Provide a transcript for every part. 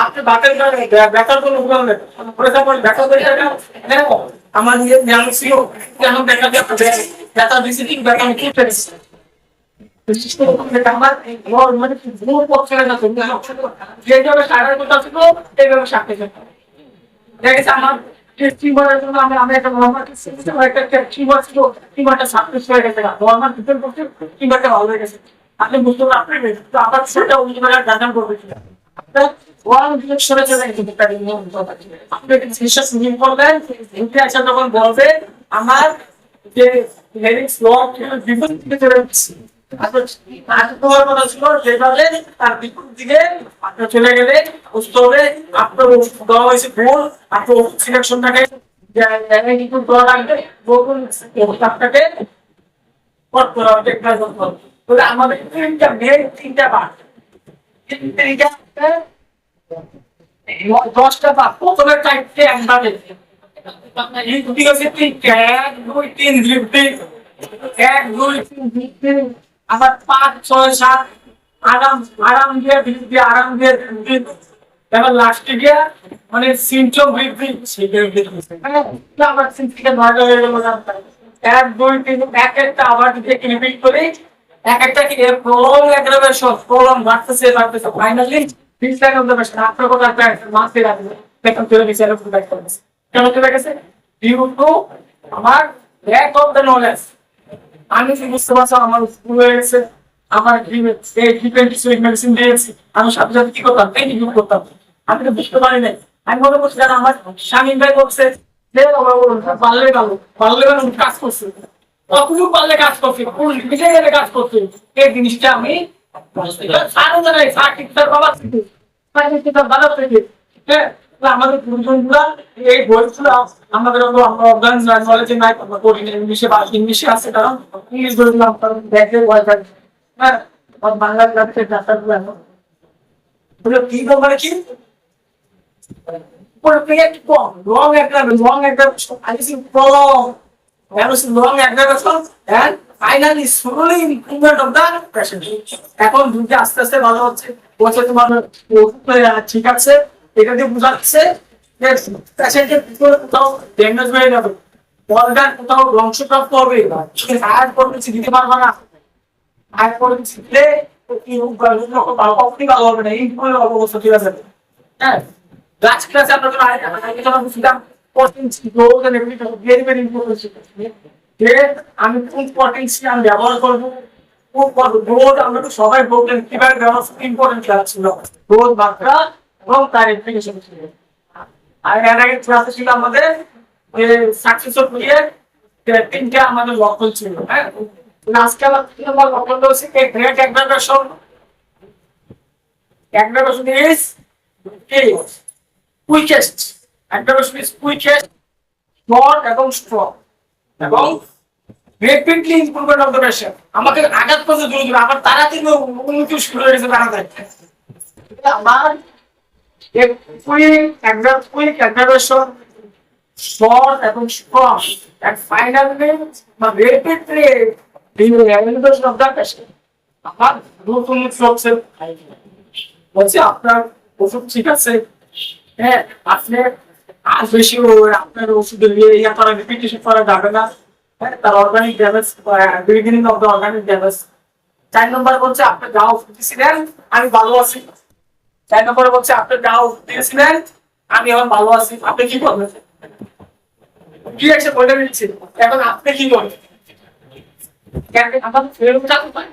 আপনি বাতের ব্যথার কোনো উদাহরণ নেই। আমার নিজের জ্ঞান ছিল কেন দেখা যায় ব্যথা ভিজিটিং ব্যথা আমি কি ফেলেছি বিশেষ করে আমার মানে ভুল পক্ষে না তুমি যেভাবে সারার কথা ছিল এইভাবে সাথে দেখেছি আমার টিমারের জন্য আমি একটা নর্মাল সিস্টেম একটা টিমার ছিল টিমারটা সাকসেস হয়ে গেছে না নর্মাল ডিফেন্স করতে টিমারটা ভালো হয়ে গেছে আপনি বুঝতে পারবেন তো আবার সেটা উন্নয়নের গান করবে ওয়ান ডিরেকশনে চলে গেছে আপনি বিশ্বাস নিয়ে করবেন ইন্টারঅ্যাকশন যখন বলবে আমার যে হেডিং স্লো বিপরীত দিকে চলে যাচ্ছে তোমার কথা ছিল যেভাবে তার বিপরীত দিকে আপনার চলে গেলে বুঝতে হবে আপনার দেওয়া হয়েছে ভুল আপনার সিলেকশনটাকে কিছু দেওয়া লাগবে বলুন আপনাকে করতে হবে তাহলে আমাদের তিনটা বার দশটা বার প্রথমে টাইপকে একবারে এই দুটি হচ্ছে এক দুই তিন লিফটিং এক দুই তিন লিফটিং আবার 5 6 7 আরাম আরাম দিয়ে দিয়ে আরাম দিয়ে এবার লাস্টে গিয়ে মানে সিমটম বৃদ্ধি আবার সিমটম ভালো হয়ে গেল এক দুই তিন এক একটা আবার যদি রিপিট করি এক একটা কি প্রলং অ্যাগ্রাভেশন প্রলং বাড়তেছে বাড়তেছে finally this line of the best আপনার কথা মাসে রাখবে দেখুন চলে গেছে এরকম ব্যাক করতেছে কেন চলে গেছে ডিউ টু আমার ল্যাক অফ দ্য নলেজ আমি কি বুঝতে পারছি আমার স্কুল হয়ে গেছে আমার এই ডিপেন্ড সুইট মেডিসিন দিয়েছি আমি সাথে সাথে কি করতাম এই রিভিউ করতাম আমি তো বুঝতে পারি নাই আমি মনে করছি যারা আমার স্বামীন ভাই বলছে যে পারলে ভালো পারলে ভালো কাজ করছে কখনো পারলে কাজ করছে কোন বিষয়ে গেলে কাজ করছে এই জিনিসটা আমি সারা জায়গায় সার্টিফিকেট বাবা সার্টিফিকেট বাবা থেকে হ্যাঁ আমাদের গুরুজনরা এই বইগুলো আমাদের অর্গান নলেজে নাই করি ইংলিশে বা ইংলিশে আছে কারণ ইংলিশ বইগুলো আপনার ব্যাগের ওয়াইফাই হ্যাঁ বাংলা ক্লাসের ডাক্তারগুলো কি মানে কি long aggravation and finally slowly improvement of the patient এখন দুটো আস্তে আস্তে ভালো হচ্ছে বলছে তোমার ঠিক আছে এটা দিয়ে বোঝাচ্ছে যে পেশেন্টের ভিতরে কোথাও ড্যামেজ হয়ে যাবে অর্গান কোথাও ধ্বংসপ্রাপ্ত হবে হায়ার করবে দিতে পারবে না হায়ার করে দিলে কখনই ভালো হবে না এই অবস্থা ঠিক আছে হ্যাঁ Last class আমরা যখন আরেকটা বুঝলাম potency growth and everything very very important যে আমি কোন পটেন্সি আমি ব্যবহার করব কোন গ্রোথ আমরা তো সবাই বলতেন কিভাবে ব্যবহার ইম্পর্টেন্ট ক্লাস ছিল গ্রোথ মাত্রা এবং তার অ্যাপ্লিকেশন ছিল আর এর আগে ক্লাসে ছিল আমাদের সাকসেসফুল ক্রিয়েট তিনটা আমাদের লক্ষ্য ছিল হ্যাঁ আজকে আমার লক্ষ্য হচ্ছে great aggravation is quickest aggravation is quickest short এবং strong এবং rapidly improvement of the patient আমাকে আঘাত করতে জরুরি আবার তাড়াতাড়ি উন্নতি শুরু হয়ে গেছে তাড়াতাড়ি আমার quick aggravation short এবং strong and finally rapidly improvement of the patient আমার নতুন হচ্ছে বলছি আপনার ওষুধ ঠিক আছে হ্যাঁ আপনি আর বেশি আপনার ওষুধের ইয়ে করা রিপিটেশন করা যাবে না হ্যাঁ তার organic damage beginning of the organic damage 4 নম্বর বলছে আপনি গাও দিয়েছিলেন আমি ভালো আছি 4 নম্বরে বলছে আপনি গাও দিয়েছিলেন আমি এখন ভালো আছি আপনি কি করবেন কি আছে বলে দিচ্ছি এখন আপনি কি করবেন কেন আমার ফেরত চাকু পায়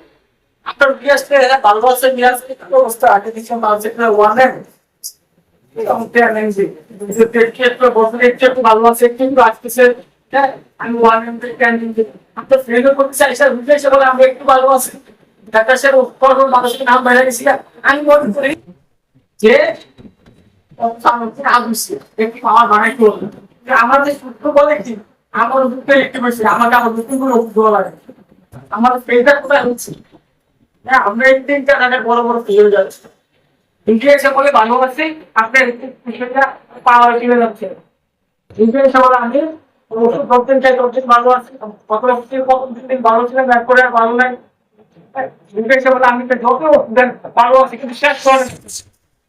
আপনার কি আসছে ভালো আছে কি আছে অবস্থা আগে দিচ্ছেন মাঝে ওয়ান এম ভালো আছে একটু আসতেছে হ্যাঁ আমি ওয়ান এম আপনার ফেরত করতে চাই স্যার বুঝতে বলে আমরা একটু ভালো আছি ডাক্তার স্যার মানুষের নাম বাইরে গেছি আমি মনে করি যে আমার বানাই করবো আমাদের সূত্র বলে কি আমার ওষুধটা একটু বেশি আমাকে আমার নতুন করে ওষুধ দেওয়া লাগে আমার পেটটা কোথায় হচ্ছে হ্যাঁ আমরা এই তিনটা টাকার বড় বড় ফেলে যাচ্ছি ইন্টারেস্ট বলে ভালো আছে আপনার পাওয়ার কিনে যাচ্ছে ইন্টারেস্ট বলে আমি ওষুধ ধরতেন চাই ধরতেন ভালো আছে কত দিন ভালো ছিলেন ব্যাক করে আর ভালো নাই ইন্টারেস্ট বলে আমি যত ভালো আছে কিন্তু শেষ করে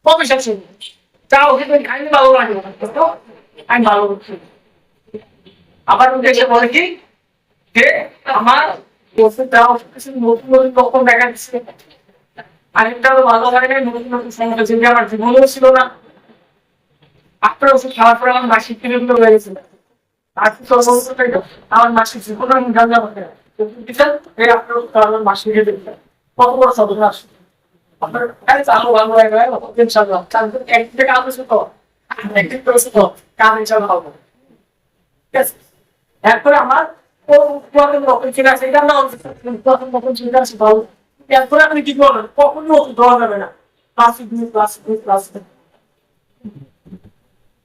প্রফেশন ছিল তাও কিন্তু আমি ভালো লাগে আমি ভালো করছি আবার এসে বলে কি যে আমার ওষুধটাও কিছু নতুন নতুন রকম দেখা যাচ্ছে আরেকটাও ভালো লাগে না নতুন নতুন সমস্যা যেটা আমার জীবনেও ছিল না আপনার ওষুধ খাওয়ার পরে আমার মাসিক পিরিয়ড হয়ে গেছিল আর তো আমার মাসিক জীবনে আমি গাঁজা হবে আপনার আমার মাসিক কত বড় সদস্য আসে আপনার চালু ভালো হয়ে গেলে ইনশাআল্লাহ একদিন থেকে আলোচনা তো একদিন করেছে তো কাম ইনশাআল্লাহ হবে ঠিক আছে এরপরে আমার ঠিক আছে এটা না চিন্তা আছে ভালো এরপরে আপনি কি করবেন কখনো দেওয়া যাবে না ক্লাস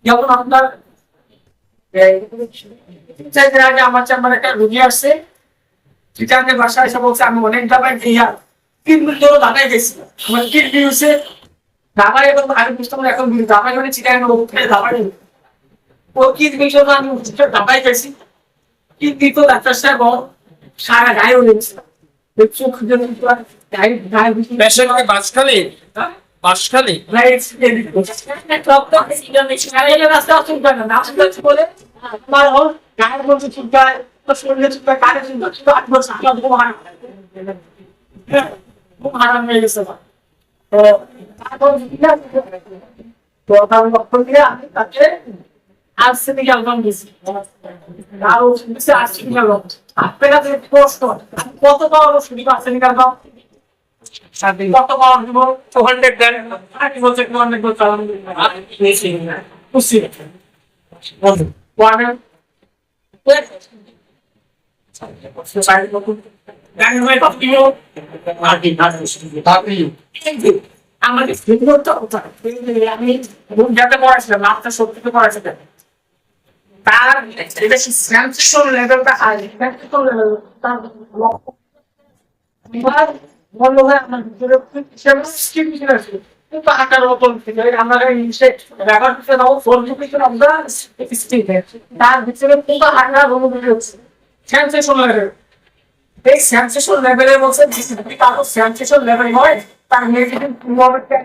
যেমন আপনার আগে আমার চেম্বারে একটা রুগী আসছে চিটাঙ্গের বাসায় এসে বলছে আমি অনেক দাবাই খেয়া 3 দিন ধরে দাবাই গেছি আমার কিডনি হচ্ছে দাবাই এবং আমি বুঝতাম না এখন দাবাই মানে চিটাঙ্গের দাবাই ও কিডনি জন্য আমি দাবাই গেছি কিডনি তো ডাক্তার সাহেব সারা গায়ে উঠে গেছে চোখ জন্য গায়ে বাসখালী বাসখালী রাস্তা চুলকায় না বলে আমার গায়ের মধ্যে চুলকায় শরীরে চুলকায় কারে চুলকায় 8 বছর খুব হারাম হয়ে গেছে তো তারপর তো আমি লক্ষণ দিয়ে আমি তাকে আর্সেনিক অ্যালবাম দিয়েছি আর ওষুধ দিচ্ছে আর্সেনিক অ্যালবাম আপনার কাছে প্রশ্ন কত পাওয়ার ওষুধ দিব আর্সেনিক অ্যালবাম কত পাওয়ার দিব 200 দেন আর বলছে 200 বলতে বুঝছি ওয়ান আমাদের আমি যাতে পড়াছিলাম আপনার সত্যি পড়াছিলাম তার এটা সেন্সেশন লেভেলটা হাই সেন্সেশন লেভেল তার বললো ভাই আমার ভিতরে স্কিম ছিল কিন্তু আকার রকম থেকে আমরা ইনসেক্ট ব্যবহার করতে দাও ফোরটিফিকেশন অফ দা স্টিক তার ভিতরে পুরো আকার রকম হচ্ছে সেন্সেশন লেভেল এই সেন্সেশন লেভেলের মধ্যে যদি কারো সেন্সেশন লেভেল হয় তার নেগেটিভ প্রভাবটা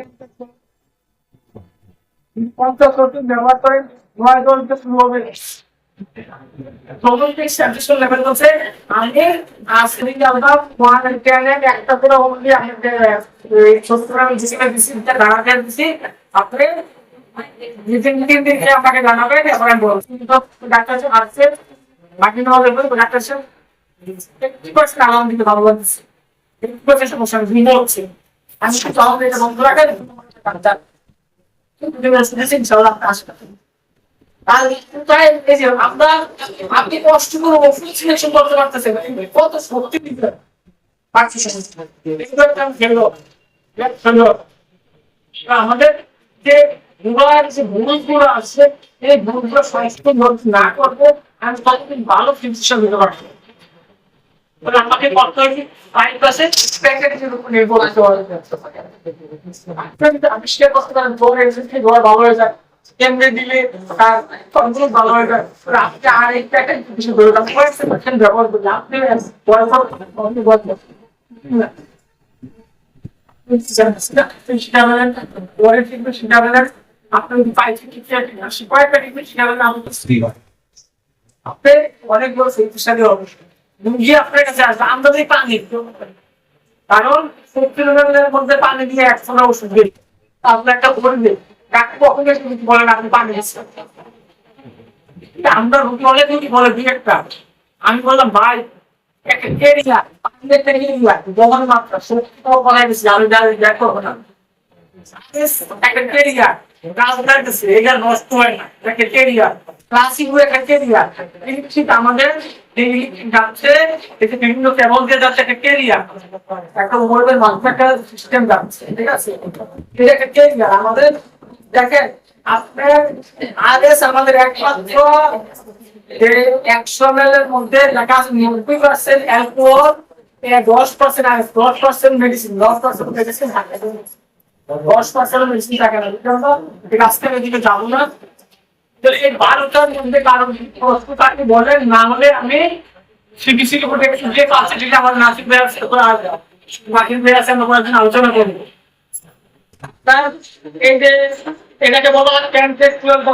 কন্ট্রোল ব্যবহার করে নয় করতে শুরু হবে প্রবলেমটিক সেন্সেশন লেভেল হচ্ছে আমি আজকে আমরা 110 একটা করে অলরেডি আমাদের এই সূত্র আমি যেটা দিচ্ছি দাঁড়াতে দিচ্ছি আপনি দিন দিকে আপনাকে জানাবেন এবং বলছি ডাক্তার সাহেব আসছে বাকি না হলে ডাক্তার সাহেব কি করছেন আলহামদুলিল্লাহ ভালো লাগছে কি করছেন সমস্যা ভিন্ন হচ্ছে আমি তো আমাদের এটা বন্ধ রাখেন ডাক্তার ইনশাআল্লাহ আসবে আপনি কষ্ট করে ওষুধ সিলেকশন করতে পারতেছেন কত শক্তি দিতে আমাদের যে ভুলগুলো আছে এই ভুলগুলো সংশোধন না করবো আমি ততদিন ভালো ফিজিশিয়ান দিতে পারবো আমাকে করতে হবে প্যাকেটের উপর নির্ভর আবিষ্কার করতে পারেন ভালো হয়ে যায় কেমনে দিলে তার কন্ট্রোল ভালো হয়ে যায় আপনি আর এই প্যাকেট কিছু ব্যবহার করলে আপনি আপনি অনেক বড় শক্তিশালী হবে মুরগি আপনার কাছে আসবে আমরা যদি পানি কারণ শক্তির মধ্যে পানি দিয়ে 100 ওষুধ দিই আপনি একটা বলবে কখন বলেন আপনি পানি আমরা রুটি বলে রুটি বলে দুই একটা আমি বললাম ভাই একটা কেরিয়া পানি একটা কেরিয়া যখন মাত্রা শক্তি বলাই দিচ্ছি আমি দেখো না একটা কেরিয়া গাছ লাগতেছে এটা নষ্ট হয় না একটা কেরিয়া ক্লাসিক একটা কেরিয়া ঠিক আমাদের যাচ্ছে বিভিন্ন কেবল দিয়ে যাচ্ছে একটা কেরিয়া একটা মোবাইলের মাধ্যমে একটা সিস্টেম যাচ্ছে ঠিক আছে এটা একটা কেরিয়া আমাদের দেখেন আপনার আদেশ আমাদের একমাত্র 100 ml এর মধ্যে লেখা আছে 90% অ্যালকোহল 10% আর 10% মেডিসিন 10% মেডিসিন থাকে 10% মেডিসিন থাকে না রাস্তার দিকে যাবো না তো এই 12টার মধ্যে কারণ প্রস্তুত আপনি বলেন না হলে আমি সিবিসি রিপোর্টে যে পাঁচটা যেটা আমার নাসিক ভাই আছে বাকি ভাই আছে আমরা আলোচনা করবো এই যে এটাকে বলা হয় 10 থেকে 12